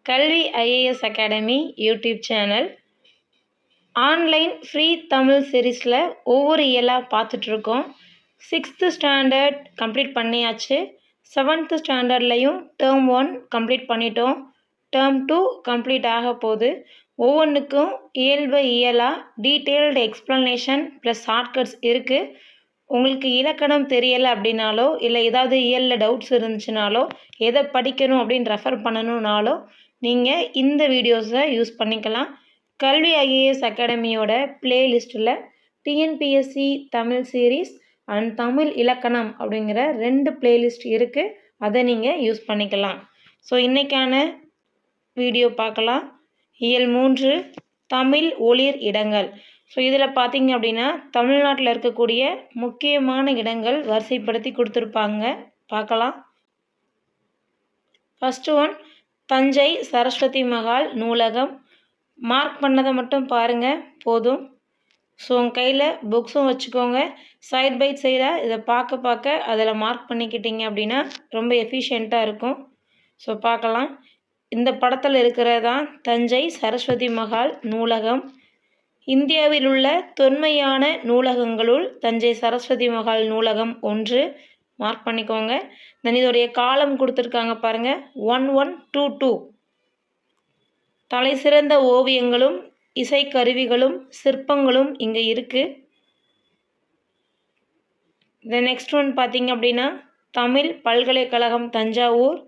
கல்வி IAS academy YouTube channel online free Tamil சீரீஸில் ஒவ்வொரு இயலாக பார்த்துட்ருக்கோம். 6th ஸ்டாண்டர்ட் கம்ப்ளீட் பண்ணியாச்சு. 7th ஸ்டாண்டர்ட்லேயும் டேர்ம் 1 கம்ப்ளீட் பண்ணிட்டோம். டேர்ம் 2 கம்ப்ளீட் ஆக போகுது. ஒவ்வொன்றுக்கும் இயல் பை இயலாக டீட்டெயில்டு எக்ஸ்ப்ளனேஷன் ப்ளஸ் ஷார்ட்கட்ஸ் இருக்குது. உங்களுக்கு இலக்கணம் தெரியலை அப்படின்னாலோ, இல்லை ஏதாவது இயலில் டவுட்ஸ் இருந்துச்சுனாலோ, எதை படிக்கணும் அப்படின்னு ரெஃபர் பண்ணணுன்னாலோ நீங்கள் இந்த வீடியோஸை யூஸ் பண்ணிக்கலாம். கல்வி ஐஏஎஸ் அகாடமியோட பிளேலிஸ்ட்டில் TNPSC Tamil series and Tamil இலக்கணம் அப்படிங்கிற 2 பிளேலிஸ்ட் இருக்குது. அதை நீங்கள் யூஸ் பண்ணிக்கலாம். ஸோ இன்றைக்கான வீடியோ பார்க்கலாம். இயல் 3 தமிழ் ஒளிர் இடங்கள். ஸோ இதில் பார்த்தீங்க அப்படின்னா தமிழ்நாட்டில் இருக்கக்கூடிய முக்கியமான இடங்கள் வரிசைப்படுத்தி கொடுத்துருப்பாங்க, பார்க்கலாம். ஃபஸ்ட்டு ஒன் தஞ்சை சரஸ்வதி மகால் நூலகம். மார்க் பண்ணதை மட்டும் பாருங்கள் போதும். ஸோ உங்கள் கையில் புக்ஸும் வச்சுக்கோங்க. சைட் பை சைடாக இதை பார்க்க அதில் மார்க் பண்ணிக்கிட்டீங்க அப்படின்னா ரொம்ப எஃபிஷியண்ட்டாக இருக்கும். ஸோ பார்க்கலாம். இந்த படத்தில் இருக்கிறதான் தஞ்சை சரஸ்வதி மகால் நூலகம். இந்தியாவில் உள்ள தொன்மையான நூலகங்களுள் தஞ்சை சரஸ்வதி மகால் நூலகம் 1. மார்க் பண்ணிக்கோங்க. தென் இதோடைய காலம் கொடுத்துருக்காங்க பாருங்கள், 1122. தலை சிறந்த ஓவியங்களும் இசைக்கருவிகளும் சிற்பங்களும் இங்கே இருக்குது. தென் நெக்ஸ்ட் ஒன் பார்த்தீங்க அப்படின்னா தமிழ் பல்கலைக்கழகம் தஞ்சாவூர்.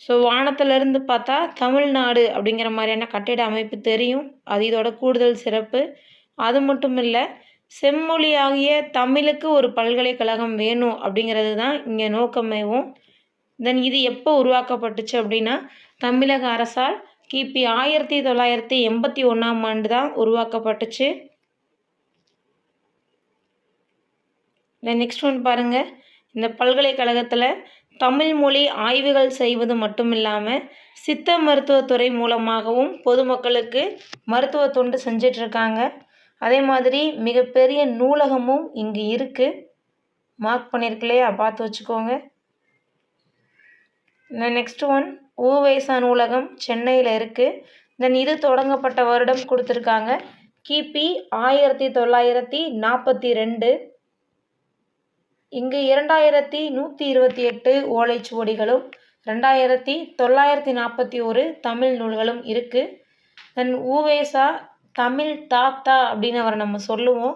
ஸோ வானத்திலிருந்து பார்த்தா தமிழ்நாடு அப்படிங்கிற மாதிரியான கட்டிட அமைப்பு தெரியும். அது இதோட கூடுதல் சிறப்பு. அது மட்டும் இல்லை, செம்மொழியாகிய தமிழுக்கு ஒரு பல்கலைக்கழகம் வேணும் அப்படிங்கிறது தான் இங்கே நோக்கமேவும். தென் இது எப்போ உருவாக்கப்பட்டுச்சு அப்படின்னா தமிழக அரசால் கிபி 1981ஆம் ஆண்டு தான் உருவாக்கப்பட்டுச்சு. தென் நெக்ஸ்ட் ஒன் பாருங்கள். இந்த பல்கலைக்கழகத்தில் தமிழ் மொழி ஆய்வுகள் செய்வது மட்டும் இல்லாமல் சித்த மருத்துவத்துறை மூலமாகவும் பொதுமக்களுக்கு மருத்துவ தொண்டு செஞ்சிட்ருக்காங்க. அதே மாதிரி மிகப்பெரிய நூலகமும் இங்கே இருக்குது. மார்க் பண்ணியிருக்கலையா, பார்த்து வச்சுக்கோங்க. நெக்ஸ்ட் ஒன் உவேசா நூலகம் சென்னையில் இருக்குது. தென் இது தொடங்கப்பட்ட வருடம் கொடுத்துருக்காங்க, கிபி 1942. இங்கு 2128 ஓலைச்சுவடிகளும் 2941 தமிழ் நூல்களும் இருக்குது. தென் உவேசா தமிழ் தாத்தா அப்படின்னு அவரை நம்ம சொல்லுவோம்.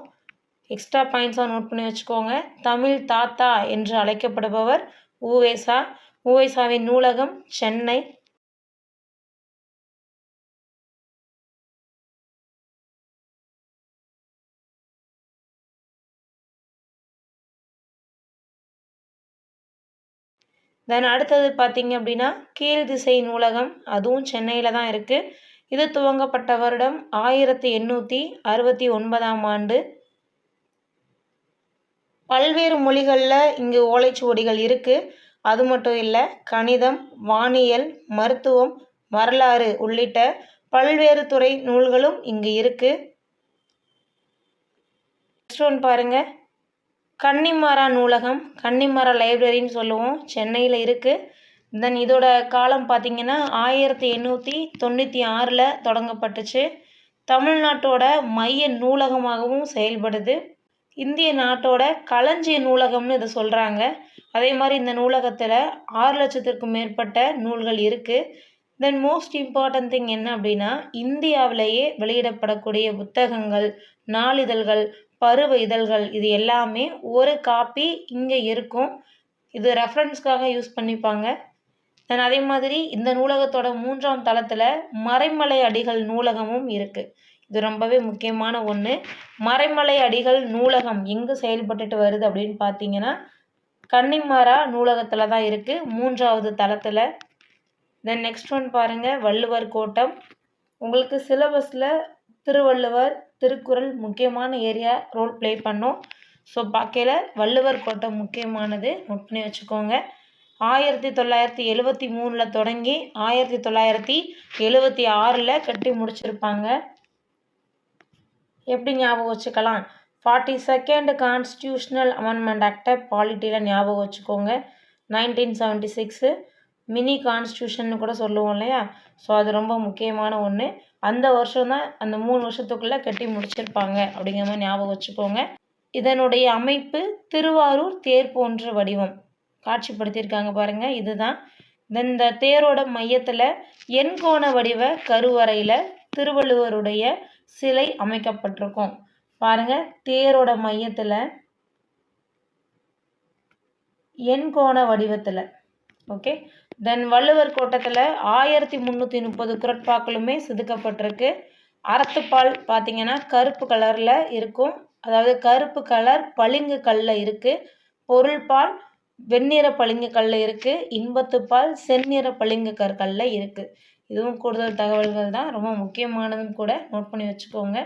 எக்ஸ்ட்ரா பாயிண்ட்ஸாக நோட் பண்ணி வச்சுக்கோங்க. தமிழ் தாத்தா என்று அழைக்கப்படுபவர் உவேசா. உவேசாவின் நூலகம் சென்னை. தென் அடுத்தது பார்த்தீங்க அப்படின்னா கீழ் திசை நூலகம். அதுவும் சென்னையில் தான் இருக்குது. இது துவங்கப்பட்ட வருடம் 1869ஆம் ஆண்டு. பல்வேறு மொழிகளில் இங்கு ஓலைச்சுவடிகள் இருக்குது. அது மட்டும் இல்லை, கணிதம், வானியல், மருத்துவம், வரலாறு உள்ளிட்ட பல்வேறு துறை நூல்களும் இங்கு இருக்குது. நெக்ஸ்ட் ஒன் பாருங்கள், கன்னிமாரா நூலகம், கன்னிமாரா லைப்ரரின்னு சொல்லுவோம், சென்னையில் இருக்குது. தென் இதோட காலம் பார்த்திங்கன்னா 1896 தொடங்கப்பட்டுச்சு. தமிழ்நாட்டோட மைய நூலகமாகவும் செயல்படுது. இந்திய நாட்டோட களஞ்சிய நூலகம்னு இதை சொல்கிறாங்க. அதே மாதிரி இந்த நூலகத்தில் 6 லட்சத்திற்கும் மேற்பட்ட நூல்கள் இருக்குது. தென் மோஸ்ட் இம்பார்ட்டன்ட் திங் என்ன அப்படின்னா, இந்தியாவிலேயே வெளியிடப்படக்கூடிய புத்தகங்கள், நாளிதழ்கள், பருவ இதழ்கள் இது எல்லாமே ஒரு காப்பி இங்கே இருக்கும். இது ரெஃபரன்ஸ்க்காக யூஸ் பண்ணிப்பாங்க. தென் அதே மாதிரி இந்த நூலகத்தோட 3ஆம் தளத்தில் மறைமலை அடிகள் நூலகமும் இருக்குது. இது ரொம்பவே முக்கியமான ஒன்று. மறைமலை அடிகள் நூலகம் எங்கே செயல்பட்டுட்டு வருது அப்படின்னு பார்த்தீங்கன்னா கன்னிமாரா நூலகத்தில் தான் இருக்குது, 3ஆவது தளத்தில். தென் நெக்ஸ்ட் ஒன் பாருங்கள், வள்ளுவர் கோட்டம். உங்களுக்கு சிலபஸில் திருவள்ளுவர், திருக்குறள் முக்கியமான ஏரியா ரோல் ப்ளே பண்ணோம். ஸோ பார்க்கையில் வள்ளுவர் கோட்டம் முக்கியமானது, நோட் பண்ணி வச்சுக்கோங்க. 1973 தொடங்கி 1976 கட்டி முடிச்சிருப்பாங்க. எப்படி ஞாபகம் வச்சுக்கலாம், 42nd கான்ஸ்டியூஷனல் அமெண்ட்மெண்ட் ஆக்டை பாலிட்டியில் ஞாபகம் வச்சுக்கோங்க. 1976 மினி கான்ஸ்டியூஷன் கூட சொல்லுவோம் இல்லையா? ஸோ அது ரொம்ப முக்கியமான ஒன்று. அந்த வருஷம் தான் அந்த 3 வருஷத்துக்குள்ளே கட்டி முடிச்சிருப்பாங்க அப்படிங்கிற மாதிரி ஞாபகம் வச்சுக்கோங்க. இதனுடைய அமைப்பு திருவாரூர் தேர் போன்ற வடிவம் காட்சிப்படுத்தியிருக்காங்க பாருங்கள். இதுதான் இந்த தேரோட மையத்தில் எண்கோண வடிவ கருவறையில் திருவள்ளுவருடைய சிலை அமைக்கப்பட்டிருக்கும். பாருங்க, தேரோட மையத்தில் எண்கோண வடிவத்தில். ஓகே. தென் வள்ளுவர் கோட்டத்தில் 1330 குறட்பாக்களுமே செதுக்கப்பட்டிருக்கு. அறத்துப்பால் பார்த்தீங்கன்னா கருப்பு கலரில் இருக்கும், அதாவது கருப்பு கலர் பளிங்கு கல்லில் இருக்குது. பொருள்பால் வெண்ணிற பளிங்கு கல்லில் இருக்குது. இன்பத்துப்பால் செந்நிற பளிங்கு கற்களில் இருக்குது. இதுவும் கூடுதல் தகவல்கள் தான், ரொம்ப முக்கியமானதும் கூட, நோட் பண்ணி வச்சுக்கோங்க.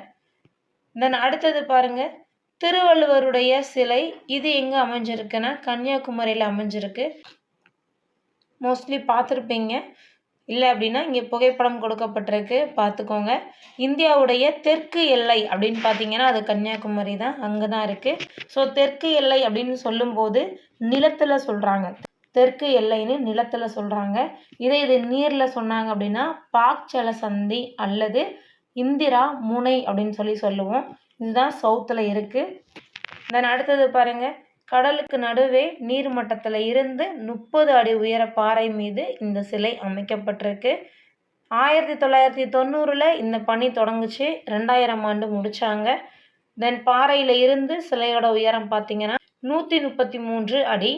தென் அடுத்தது பாருங்கள், திருவள்ளுவருடைய சிலை இது எங்கே அமைஞ்சிருக்குன்னா கன்னியாகுமரியில் அமைஞ்சிருக்கு. மோஸ்ட்லி பார்த்துருப்பீங்க. இல்லை அப்படின்னா இங்கே புகைப்படம் கொடுக்கப்பட்டிருக்கு, பார்த்துக்கோங்க. இந்தியாவுடைய தெற்கு எல்லை அப்படின்னு பார்த்தீங்கன்னா அது கன்னியாகுமரி தான், அங்கே தான் இருக்குது. ஸோ தெற்கு எல்லை அப்படின்னு சொல்லும்போது நிலத்தில் சொல்கிறாங்க. தெற்கு எல்லைன்னு நிலத்தில் சொல்கிறாங்க. இது நீரில் சொன்னாங்க அப்படின்னா பாக்சல சந்தி அல்லது இந்திரா முனை அப்படின்னு சொல்லுவோம். இதுதான் சவுத்தில் இருக்குது. தென் அடுத்தது பாருங்கள், கடலுக்கு நடுவே நீர்மட்டத்தில் இருந்து 30 அடி உயர பாறை மீது இந்த சிலை அமைக்கப்பட்டிருக்கு. 1990 இந்த பணி தொடங்குச்சு. 2000 ஆண்டு முடித்தாங்க. தென் பாறையில் இருந்து சிலையோட உயரம் பார்த்தீங்கன்னா 133 அடி.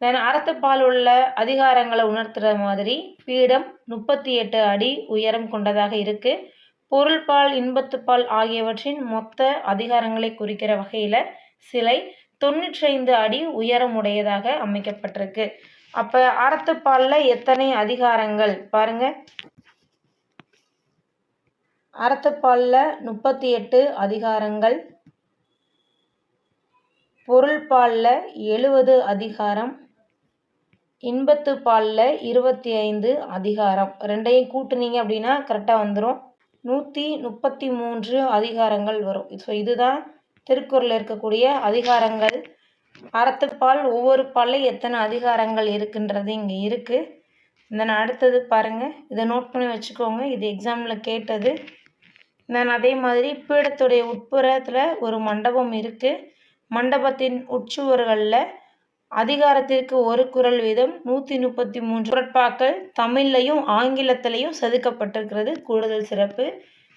தென் அறத்துப்பால் உள்ள அதிகாரங்களை உணர்த்துற மாதிரி பீடம் 38 அடி உயரம் கொண்டதாக இருக்குது. பொருள்பால் இன்பத்துப்பால் ஆகியவற்றின் மொத்த அதிகாரங்களை குறிக்கிற வகையில் சிலை 95 அடி உயரமுடையதாக அமைக்கப்பட்டிருக்கு. அப்போ அறத்துப்பாலில் எத்தனை அதிகாரங்கள் பாருங்கள். அறத்துப்பாலில் 38 அதிகாரங்கள், பொருள்பாலில் 70 அதிகாரம், இன்பத்துப்பாலில் 25 அதிகாரம். ரெண்டையும் கூட்டுனீங்க அப்படின்னா கரெக்டாக வந்துடும், 133 அதிகாரங்கள் வரும். ஸோ இதுதான் திருக்குறளில் இருக்கக்கூடிய அதிகாரங்கள். அறத்துப்பால் ஒவ்வொரு பாலில் எத்தனை அதிகாரங்கள் இருக்குன்றது இங்கே இருக்குது. தென் அடுத்தது பாருங்கள், இதை நோட் பண்ணி வச்சுக்கோங்க, இது எக்ஸாமில் கேட்டது. தென் அதே மாதிரி பீடத்துடைய உட்புறத்தில் ஒரு மண்டபம் இருக்குது. மண்டபத்தின் உட்சுவர்களில் அதிகாரத்திற்கு ஒரு குறள் வீதம் 133 குறட்பாக்கள் தமிழ்லையும் ஆங்கிலத்திலையும் செதுக்கப்பட்டிருக்கிறது கூடுதல் சிறப்பு.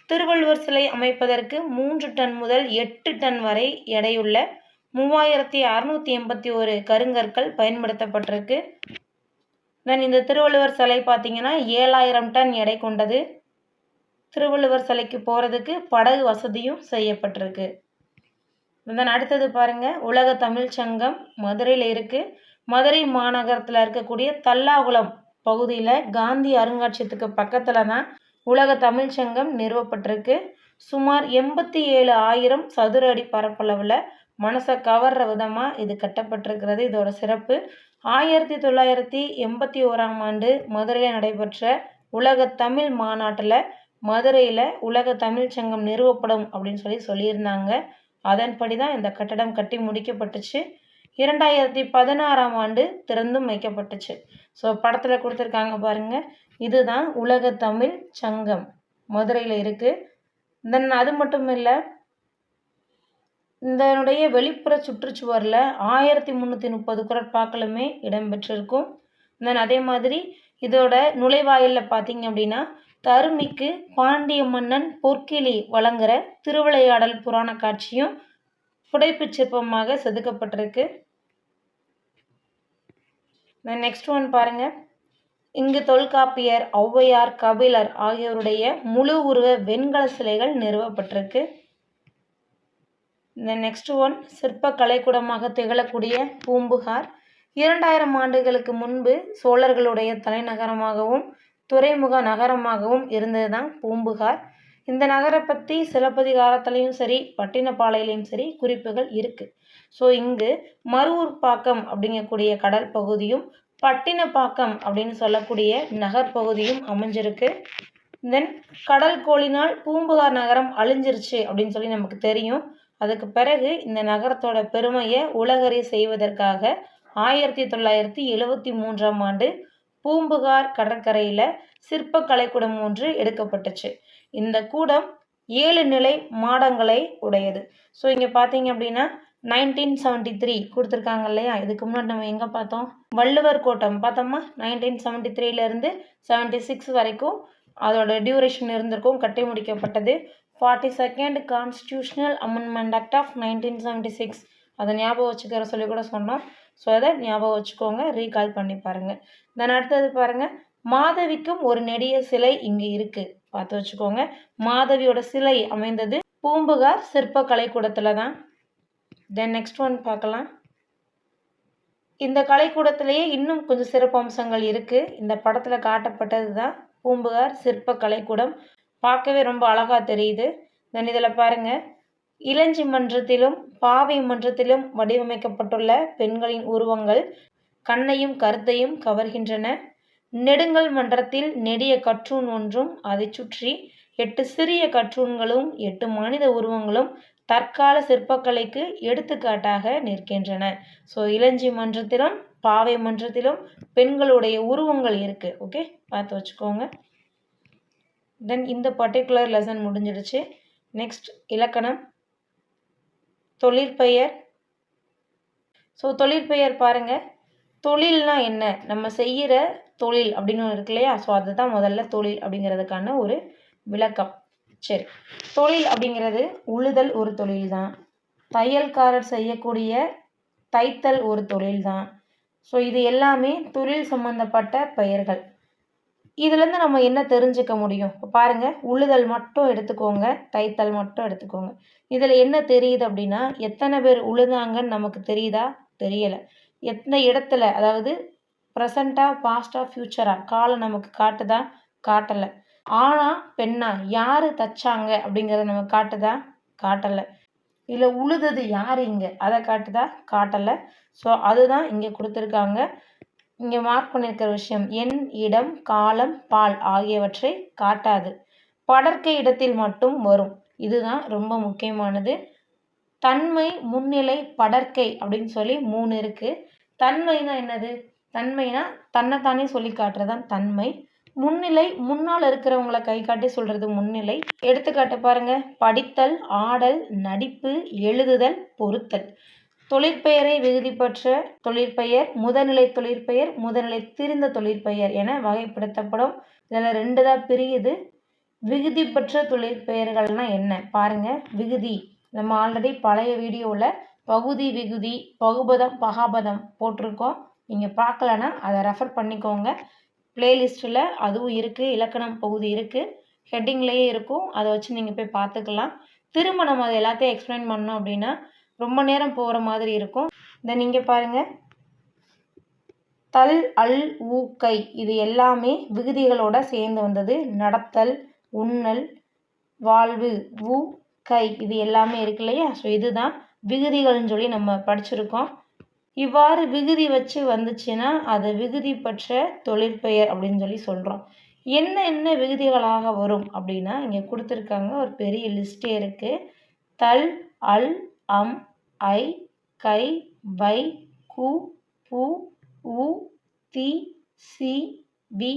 திருவள்ளுவர் சிலை அமைப்பதற்கு 3 டன் முதல் 8 டன் வரை எடையுள்ள 3681 கருங்கற்கள் பயன்படுத்தப்பட்டிருக்கு. தென் இந்த திருவள்ளுவர் சிலை பார்த்தீங்கன்னா 7000 டன் எடை கொண்டது. திருவள்ளுவர் சிலைக்கு போகிறதுக்கு படகு வசதியும் செய்யப்பட்டிருக்கு. தென் அடுத்தது பாருங்கள், உலக தமிழ் சங்கம் மதுரையில் இருக்குது. மதுரை மாநகரத்தில் இருக்கக்கூடிய தல்லாகுளம் பகுதியில் காந்தி அருங்காட்சியகத்துக்கு பக்கத்தில் தான் உலக தமிழ் சங்கம் நிறுவப்பட்டிருக்கு. சுமார் 87,000 சதுர அடி பரப்பளவில் மனசை கவர்ற விதமாக இது கட்டப்பட்டிருக்கிறது. இதோட சிறப்பு 1981 ஆண்டு மதுரையில் நடைபெற்ற உலக தமிழ் மாநாட்டில் மதுரையில் உலக தமிழ் சங்கம் நிறுவப்படும் அப்படின்னு சொல்லியிருந்தாங்க. அதன்படி தான் இந்த கட்டடம் கட்டி முடிக்கப்பட்டுச்சு. 2016 ஆண்டு திறந்தும் வைக்கப்பட்டுச்சு. ஸோ படத்தில் கொடுத்துருக்காங்க பாருங்கள், இதுதான் உலக தமிழ் சங்கம் மதுரையில் இருக்குது. தென் அது மட்டும் இல்லை, இதனுடைய வெளிப்புற சுற்றுச்சுவரில் 1330 குறட்பாக்களுமே இடம்பெற்றிருக்கும். தென் அதே மாதிரி இதோட நுழைவாயிலில் பார்த்தீங்க அப்படின்னா தருமிக்கு பாண்டிய மன்னன் பொற்கிளி வழங்குற திருவிளையாடல் புராண காட்சியும் புடைப்பு சிற்பமாக செதுக்கப்பட்டிருக்கு. நெக்ஸ்ட் ஒன் பாருங்கள், இங்கு தொல்காப்பியர், ஔவையார், கபிலர் ஆகியோருடைய முழு உருவ வெண்கல சிலைகள் நிறுவப்பட்டிருக்கு. இந்த நெக்ஸ்ட் ஒன் சிற்ப கலைக்கூடமாக திகழக்கூடிய பூம்புகார் 2000 ஆண்டுகளுக்கு முன்பு சோழர்களுடைய தலைநகரமாகவும் துறைமுக நகரமாகவும் இருந்தது தான் பூம்புகார். இந்த நகரை பற்றி சிலப்பதிகாரத்துலேயும் சரி பட்டினப்பாலையிலையும் சரி குறிப்புகள் இருக்குது. ஸோ இங்கு மருவூர்பாக்கம் அப்படிங்கக்கூடிய கடல் பகுதியும் பட்டினப்பாக்கம் அப்படின்னு சொல்லக்கூடிய நகர்பகுதியும் அமைஞ்சிருக்கு. தென் கடல் கோளினால் பூம்புகார் நகரம் அழிஞ்சிருச்சு அப்படின்னு நமக்கு தெரியும். அதுக்கு பிறகு இந்த நகரத்தோட பெருமையை உலகறிய செய்வதற்காக 1973 ஆண்டு பூம்புகார் கடற்கரையில் சிற்ப கலைக்கூடம் ஒன்று எடுக்கப்பட்டுச்சு. இந்த கூடம் 7 நிலை மாடங்களை உடையது. ஸோ இங்கே பார்த்தீங்க அப்படின்னா 1973 கொடுத்துருக்காங்க இல்லையா? இதுக்கு முன்னாடி நம்ம எங்கே பார்த்தோம்? வள்ளுவர் கோட்டம் பார்த்தோமா? 1973லேருந்து 76 வரைக்கும் அதோட டியூரேஷன் இருந்திருக்கும். கட்டி முடிக்கப்பட்டது. 42nd constitutional amendment act of 1976 அதை ஞாபகம் வச்சுக்கிற சொல்லி கூட சொன்னோம். ஸோ அதை ஞாபகம் வச்சுக்கோங்க, ரீகால் பண்ணி பாருங்கள். தென் அடுத்தது பாருங்கள், மாதவிக்கும் ஒரு நெடிய சிலை இங்கே இருக்குது, பார்த்து வச்சுக்கோங்க. மாதவியோட சிலை அமைந்தது பூம்புகார் சிற்ப கலைக்கூடத்தில் தான். தென் நெக்ஸ்ட் ஒன் பார்க்கலாம். இந்த கலைக்கூடத்திலேயே இன்னும் கொஞ்சம் சிறப்பு அம்சங்கள் இருக்குது. இந்த படத்தில் காட்டப்பட்டது தான் பூம்புகார் சிற்ப கலைக்கூடம். பார்க்கவே ரொம்ப அழகாக தெரியுது. தென் இதில் பாருங்கள், இளஞ்சி மன்றத்திலும் பாவை மன்றத்திலும் வடிவமைக்கப்பட்டுள்ள பெண்களின் உருவங்கள் கண்ணையும் கருத்தையும் கவர்கின்றன. நெடுங்கல் மன்றத்தில் நெடிய கற்றூன் ஒன்றும் அதை சுற்றி 8 சிறிய கற்றூன்களும் 8 மனித உருவங்களும் தற்கால சிற்பக்கலைக்கு எடுத்துக்காட்டாக நிற்கின்றன. ஸோ இளஞ்சி மன்றத்திலும் பாவை மன்றத்திலும் பெண்களுடைய உருவங்கள் இருக்குது. ஓகே, பார்த்து வச்சுக்கோங்க. தென் இந்த பர்டிகுலர் லெசன் முடிஞ்சிடுச்சு. நெக்ஸ்ட் இலக்கணம், தொழிற்பெயர். ஸோ தொழிற்பெயர் பாருங்கள், தொழில்னா என்ன? நம்ம செய்கிற தொழில் அப்படின்னு ஒன்று இருக்கு இல்லையா? ஸோ அதுதான் முதல்ல தொழில் அப்படிங்கிறதுக்கான ஒரு விளக்கம். சரி, தொழில் அப்படிங்கிறது உழுதல் ஒரு தொழில் தான். தையல்காரர் செய்யக்கூடிய தைத்தல் ஒரு தொழில் தான். ஸோ இது எல்லாமே தொழில் சம்பந்தப்பட்ட பெயர்கள். இதுலேருந்து நம்ம என்ன தெரிஞ்சுக்க முடியும்? இப்போ பாருங்கள், உழுதல் மட்டும் எடுத்துக்கோங்க, தைத்தல் மட்டும் எடுத்துக்கோங்க. இதில் என்ன தெரியுது அப்படின்னா, எத்தனை பேர் உழுதாங்கன்னு நமக்கு தெரியுதா? தெரியலை. எந்த இடத்துல, அதாவது ப்ரெசண்ட்டாக, பாஸ்டாக, ஃப்யூச்சராக, காலம் நமக்கு காட்டுதா? காட்டலை. ஆனா பெண்ணா, யார் தைச்சாங்க அப்படிங்கிறத நமக்கு காட்டுதா? காட்டலை. இல்லை உழுதது யார் இங்கே, அதை காட்டுதா? காட்டலை. ஸோ அதுதான் இங்கே கொடுத்துருக்காங்க. இங்கே மார்க் பண்ணியிருக்கிற விஷயம் எண், இடம், காலம், பால் ஆகியவற்றை காட்டாது. படர்க்கை இடத்தில் மட்டும் வரும். இதுதான் ரொம்ப முக்கியமானது. தன்மை, முன்னிலை, படர்க்கை அப்படின்னு சொல்லி 3 இருக்குது. தன்மைனா என்னது? தன்மைனா தன்னைத்தானே சொல்லி காட்டுறதான் தன்மை. முன்னிலை, முன்னால் இருக்கிறவங்களை கை காட்டி சொல்கிறது முன்னிலை. எடுத்துக்காட்டு பாருங்க, படித்தல், ஆடல், நடிப்பு, எழுதுதல், பொருத்தல். தொழிற்பெயரை விகுதி பெற்ற தொழிற்பெயர், முதநிலை தொழிற்பெயர், முதநிலை திரிந்த தொழிற்பெயர் என வகைப்படுத்தப்படும். இதில் 2 தான் பிரியுது. விகுதி பெற்ற தொழிற்பெயர்கள்னா என்ன பாருங்க. விகுதி நம்ம ஆல்ரெடி பழைய வீடியோவில் பகுதி, விகுதி, பகுபதம், பகாபதம் போட்டிருக்கோம். நீங்கள் பார்க்கலன்னா அதை ரெஃபர் பண்ணிக்கோங்க. பிளேலிஸ்ட்டில் அதுவும் இருக்குது, இலக்கணம் பகுதி இருக்குது, ஹெட்டிங்லேயே இருக்கும். அதை வச்சு நீங்கள் போய் பார்த்துக்கலாம். திரும்ப நம்ம அதை எல்லாத்தையும் எக்ஸ்பிளைன் பண்ணோம் அப்படின்னா ரொம்ப நேரம் போகிற மாதிரி இருக்கும். இதை நீங்கள் பாருங்கள், தல், அல், ஊ, கை இது எல்லாமே விகுதிகளோட சேர்ந்து வந்தது. நடத்தல், உண்ணல், வாழ்வு, ஊ, கை இது எல்லாமே இருக்கு இல்லையா? ஸோ இதுதான் விகுதிகள்னு சொல்லி நம்ம படிச்சிருக்கோம். இவ்வாறு விகுதி வச்சு வந்துச்சுன்னா அது விகுதி பெற்ற தொழிற்பெயர் அப்படின்னு சொல்லி சொல்கிறோம். என்ன விகுதிகளாக வரும் அப்படின்னா இங்கே கொடுத்துருக்காங்க, ஒரு பெரிய லிஸ்டே இருக்குது. தல், அல், அம், ஐ, கை, வை, கு, பு, உ, தி, சி, வி,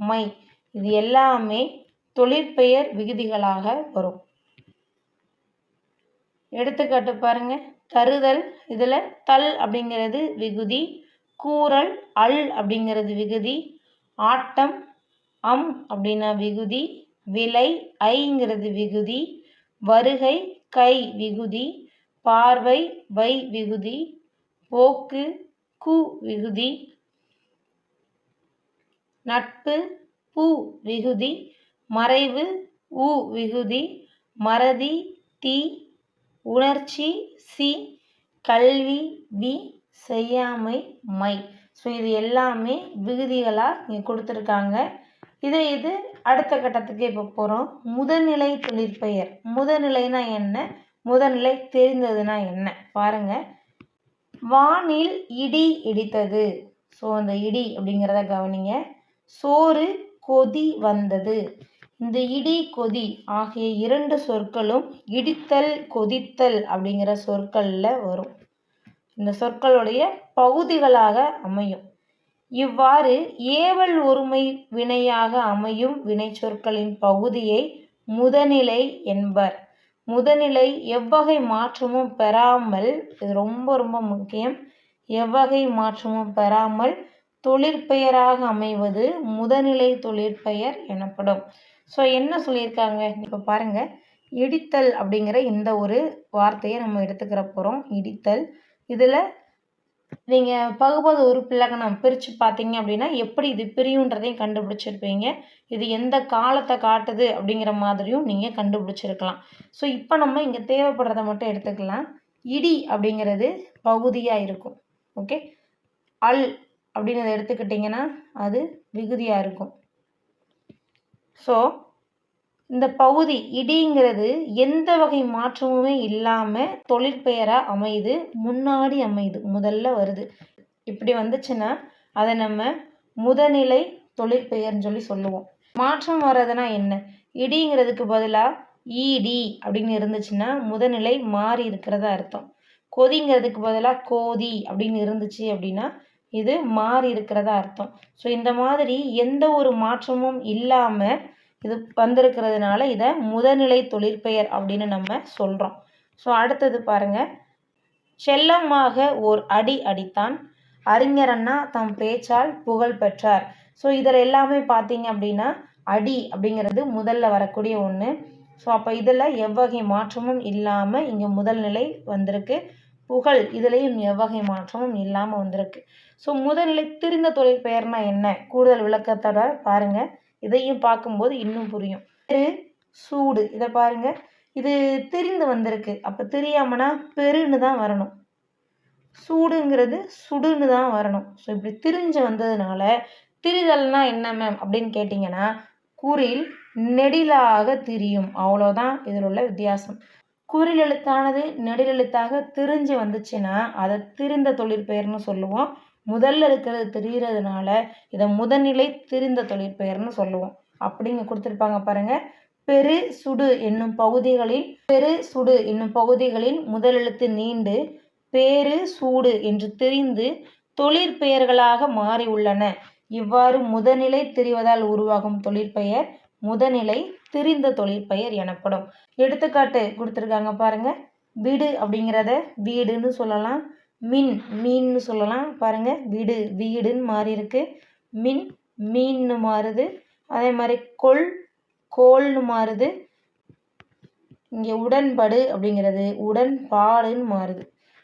மை இது எல்லாமே தொழிற்பெயர் விகுதிகளாக வரும். எடுத்துக்காட்டு பாருங்க, தருதல், இதில் தல் அப்படிங்கிறது விகுதி, கூறல், அல் அப்படிங்கிறது விகுதி, ஆட்டம், அம் அப்படின்னா விகுதி, விலை, ஐங்கிறது விகுதி, வருகை, கை விகுதி, பார்வை, வை விகுதி, போக்கு, கு விகுதி, நட்பு, பு விகுதி, மறைவு, உ விகுதி, மறதி, தி, உணர்ச்சி, சி, கல்வி, வி, செய்யாமை, மை. ஸோ இது எல்லாமே விகுதிகளாக இங்கே கொடுத்துருக்காங்க. இது அடுத்த கட்டத்துக்கு இப்போ போகிறோம். முதல்நிலை தொழிற்பெயர். முதல்நிலைனா என்ன? முதல்நிலை தெரிந்ததுன்னா என்ன பாருங்க. வானில் இடி இடித்தது. ஸோ அந்த இடி அப்படிங்கிறத கவனிங்க. சோறு கொதி வந்தது. இந்த இடி, கொதி ஆகிய 2 சொற்களும் இடித்தல், கொதித்தல் அப்படிங்கிற சொற்களில் வரும். இந்த சொற்களுடைய பகுதிகளாக அமையும். இவ்வாறு ஏவல் ஒருமை வினையாக அமையும் வினைச்சொற்களின் பகுதியை முதனிலை என்பர். முதனிலை எவ்வகை மாற்றமும் பெறாமல், இது ரொம்ப ரொம்ப முக்கியம், எவ்வகை மாற்றமும் பெறாமல் தொழிற்பெயராக அமைவது முதனிலை தொழிற்பெயர் எனப்படும். ஸோ என்ன சொல்லியிருக்காங்க இப்போ பாருங்க, இடித்தல் அப்படிங்கிற இந்த ஒரு வார்த்தையை நம்ம எடுத்துக்கிற போகிறோம். இடித்தல், இதில் நீங்கள் பகுபத உறுப்பிலக்கணம் பிரித்து பார்த்தீங்க அப்படின்னா எப்படி இது பிரியுன்றதையும் கண்டுபிடிச்சிருப்பீங்க. இது எந்த காலத்தை காட்டுது அப்படிங்கிற மாதிரியும் நீங்கள் கண்டுபிடிச்சிருக்கலாம். ஸோ இப்போ நம்ம இங்கே தேவைப்படுறதை மட்டும் எடுத்துக்கலாம். இடி அப்படிங்கிறது பகுதியாக இருக்கும். ஓகே, அல் அப்படின்னு அதை எடுத்துக்கிட்டிங்கன்னா அது விகுதியாக இருக்கும். ஸோ இந்த பகுதி இடிங்கிறது எந்த வகை மாற்றமுமே இல்லாமல் தொழிற்பெயராக அமையுது, முன்னாடி அமையுது, முதல்ல வருது. இப்படி வந்துச்சுன்னா அதை நம்ம முதனிலை தொழிற்பெயர்னு சொல்லி சொல்லுவோம். மாற்றம் வர்றதுனா என்ன? இடிங்கிறதுக்கு பதிலாக ஈடி அப்படின்னு இருந்துச்சுன்னா முதநிலை மாறி இருக்கிறதா அர்த்தம். கொதிங்கிறதுக்கு பதிலாக கோதி அப்படின்னு இருந்துச்சு அப்படின்னா இது மாறி இருக்கிறதா அர்த்தம். ஸோ இந்த மாதிரி எந்த ஒரு மாற்றமும் இல்லாமல் இது வந்திருக்கிறதுனால இதை முதநிலை தொழிற்பெயர் அப்படின்னு நம்ம சொல்கிறோம். ஸோ அடுத்தது பாருங்கள், செல்லமாக ஓர் அடி அடித்தான், அறிஞர் அண்ணா தம் பேச்சால் புகழ் பெற்றார். ஸோ இதில் எல்லாமே பார்த்தீங்க அப்படின்னா அடி அப்படிங்கிறது முதல்ல வரக்கூடிய ஒன்று. ஸோ அப்போ இதில் எவ்வகை மாற்றமும் இல்லாமல் இங்கே முதல் நிலை வந்திருக்கு. புகழ் இதுலேயும் எவ்வகை மாற்றமும் இல்லாமல் வந்திருக்கு. ஸோ முதல்நிலை திரிந்த தொழிற்பெயர்னா என்ன? கூடுதல் விளக்கத்தோட பாருங்கள், இதையும் பார்க்கும்போது இன்னும் புரியும். பெரு சூடு, இதை பாருங்க, இது திரிந்து வந்திருக்கு. அப்போ தெரியாமனா பெருன்னு தான் வரணும், சூடுங்கிறது சுடுன்னு தான் வரணும். ஸோ இப்படி திரிஞ்சு வந்ததுனால திரிதல்னா என்ன மேம் அப்படின்னு கேட்டிங்கன்னா குறில் நெடிலாக திரியும், அவ்வளோதான் இதில் உள்ள வித்தியாசம். குறில் எழுத்தானது நெடில் எழுத்தாக திரிஞ்சு வந்துச்சுன்னா அதை திரிந்த தொழிற்பெயர்னு சொல்லுவோம். முதல்ல இருக்கிறது திரிகிறதுனால இதை முதநிலை திரிந்த தொழிற்பெயர்னு சொல்லுவோம். அப்படிங்க கொடுத்துருப்பாங்க பாருங்க. பெரு சுடு என்னும் பகுதிகளில் முதல் எழுத்து நீண்டு பேரு சூடு என்று திரிந்து தொழிற்பெயர்களாக மாறி உள்ளன. இவ்வாறு முதநிலை திரிவதால் உருவாகும் தொழிற்பெயர் முதநிலை திரிந்த தொழிற்பெயர் எனப்படும். எடுத்துக்காட்டு கொடுத்துருக்காங்க பாருங்க. விடு அப்படிங்கிறத வீடுன்னு சொல்லலாம், மின் மீன்னு சொல்லலாம். பாருங்க, விடு வீடுன்னு மாறி இருக்கு, மின் மீன்னு மாறுது. அதே மாதிரி கொள் கோள்னு மாறுது. இங்கே உடன்படு அப்படிங்கிறது உடன்பாடுன்னு மாறுது.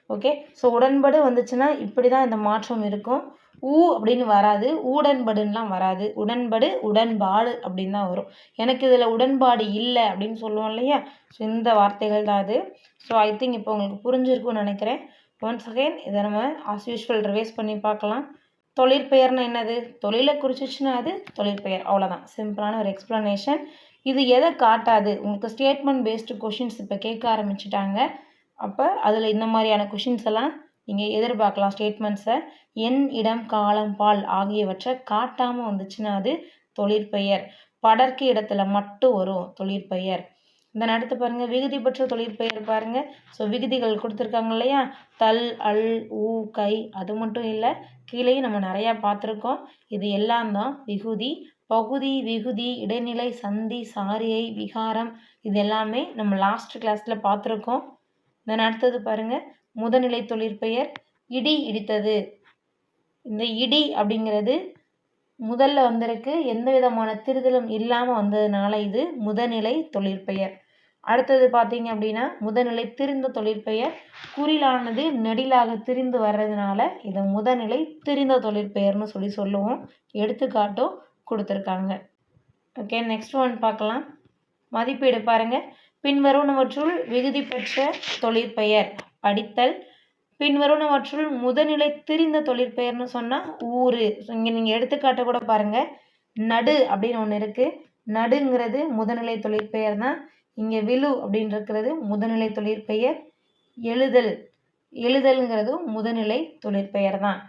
ஓகே, ஸோ உடன்படு வந்துச்சுன்னா இப்படி தான் இந்த மாற்றம் இருக்கும். அப்படின்னு வராது, உடன்படுன்னெலாம் வராது. உடன்படு உடன்பாடு அப்படின்னு தான் வரும். எனக்கு இதில் உடன்பாடு இல்லை அப்படின்னு சொல்லுவோம் இல்லையா, ஸோ இந்த வார்த்தைகள் தான் அது. ஸோ ஐ திங்க் இப்போ உங்களுக்கு புரிஞ்சிருக்கும்னு நினைக்கிறேன். ஒன்ஸ் அகைன் இதை நம்ம ஆஸ் யூஸ்வல் ரிவைஸ் பண்ணி பார்க்கலாம். தொழிற்பெயர்னா என்னது? தொழிலை குறிச்சிச்சுன்னா அது தொழிற்பெயர், அவ்வளோதான். சிம்பிளான ஒரு எக்ஸ்ப்ளனேஷன். இது எதை காட்டாது? உங்களுக்கு ஸ்டேட்மெண்ட் பேஸ்டு கொஷின்ஸ் இப்போ கேட்க ஆரம்பிச்சிட்டாங்க. அப்போ அதில் இந்த மாதிரியான கொஷின்ஸ் எல்லாம் நீங்கள் எதிர்பார்க்கலாம். ஸ்டேட்மெண்ட்ஸை எண் இடம் காலம் பால் ஆகியவற்றை காட்டாமல் வந்துச்சுன்னா அது தொழிற்பெயர். படர்க்கு இடத்துல மட்டும் வரும் தொழிற்பெயர். இந்த அடுத்து பாருங்கள், விகுதி பெற்ற தொழிற்பெயர் பாருங்கள். ஸோ விகுதிகள் கொடுத்துருக்காங்க இல்லையா, தல் அல் ஊ கை, அது மட்டும் இல்லை, கீழேயும் நம்ம நிறையா பார்த்துருக்கோம். இது எல்லாம் தான் விகுதி. பகுதி, விகுதி, இடைநிலை, சந்தி, சாரியை, விகாரம், இது எல்லாமே நம்ம லாஸ்ட் கிளாஸில் பார்த்துருக்கோம். தென் அடுத்தது பாருங்கள், முதநிலை தொழிற்பெயர் இடி இடித்தது. இந்த இடி அப்படிங்கிறது முதல்ல வந்திருக்கு, எந்த விதமான திரிதலும் இல்லாமல் வந்ததுனால இது முதநிலை தொழிற்பெயர். அடுத்தது பார்த்தீங்க அப்படின்னா முதநிலை திரிந்த தொழிற்பெயர், குறிலானது நெடிலாக திரிந்து வர்றதுனால இதை முதநிலை திரிந்த தொழிற்பெயர்னு சொல்லுவோம். எடுத்துக்காட்டும் கொடுத்துருக்காங்க. ஓகே, நெக்ஸ்ட் ஒன் பார்க்கலாம். மதிப்பீடு பாருங்கள். பின்வருவனவற்றுள் விகுதி பெற்ற தொழிற்பெயர் படித்தல். பின்வருவனவற்றுள் முதநிலை திரிந்த தொழிற்பெயர்னு சொன்னால் ஊர். இங்கே நீங்கள் எடுத்துக்காட்ட கூட பாருங்கள். நடு அப்படின்னு ஒன்று இருக்குது, நடுங்கிறது முதநிலை தொழிற்பெயர் தான். இங்கே விழு அப்படின்னு இருக்கிறது முதநிலை தொழிற்பெயர். எழுதல், எழுதல்ங்கிறதும் முதநிலை தொழிற்பெயர் தான்,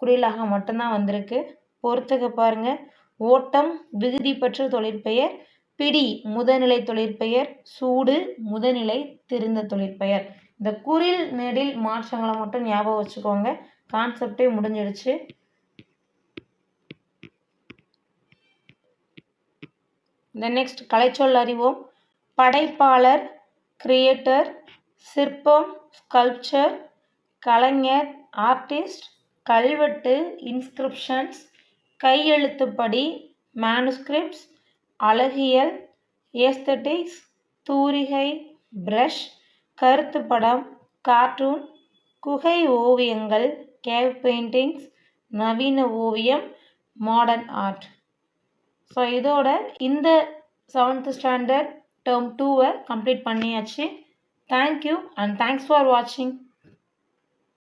குறிலாக மட்டும்தான் வந்திருக்கு. பொறுத்துக்க பாருங்க. ஓட்டம் விகுதி பெற்ற தொழிற்பெயர், பிடி முதநிலை தொழிற்பெயர், சூடு முதநிலை திரிந்த தொழிற்பெயர். இந்த குறில் நெடில் மாற்றங்களை மட்டும் ஞாபகம் வச்சுக்கோங்க, கான்செப்டே முடிஞ்சிடுச்சு. தென் நெக்ஸ்ட் கலைச்சொல் அறிவோம். படைப்பாளர், கிரியேட்டர், சிற்பம், ஸ்கல்ப்சர், கலைஞர், ஆர்டிஸ்ட், கல்வெட்டு, இன்ஸ்கிரிப்ஷன்ஸ், கையெழுத்துப்படி, மேனுஸ்கிரிப்ட்ஸ், அழகியல், ஏஸ்தட்டிக்ஸ், தூரிகை, பிரஷ், கருத்துப்படம், கார்ட்டூன், குகை ஓவியங்கள், கேவ் பெயிண்டிங்ஸ், நவீன ஓவியம், மாடர்ன் ஆர்ட். ஸோ இதோட இந்த 7th ஸ்டாண்டர்ட் டேர்ம் 2 கம்ப்ளீட் பண்ணியாச்சு. தேங்க்யூ அண்ட் தேங்க்ஸ் ஃபார் வாட்சிங்.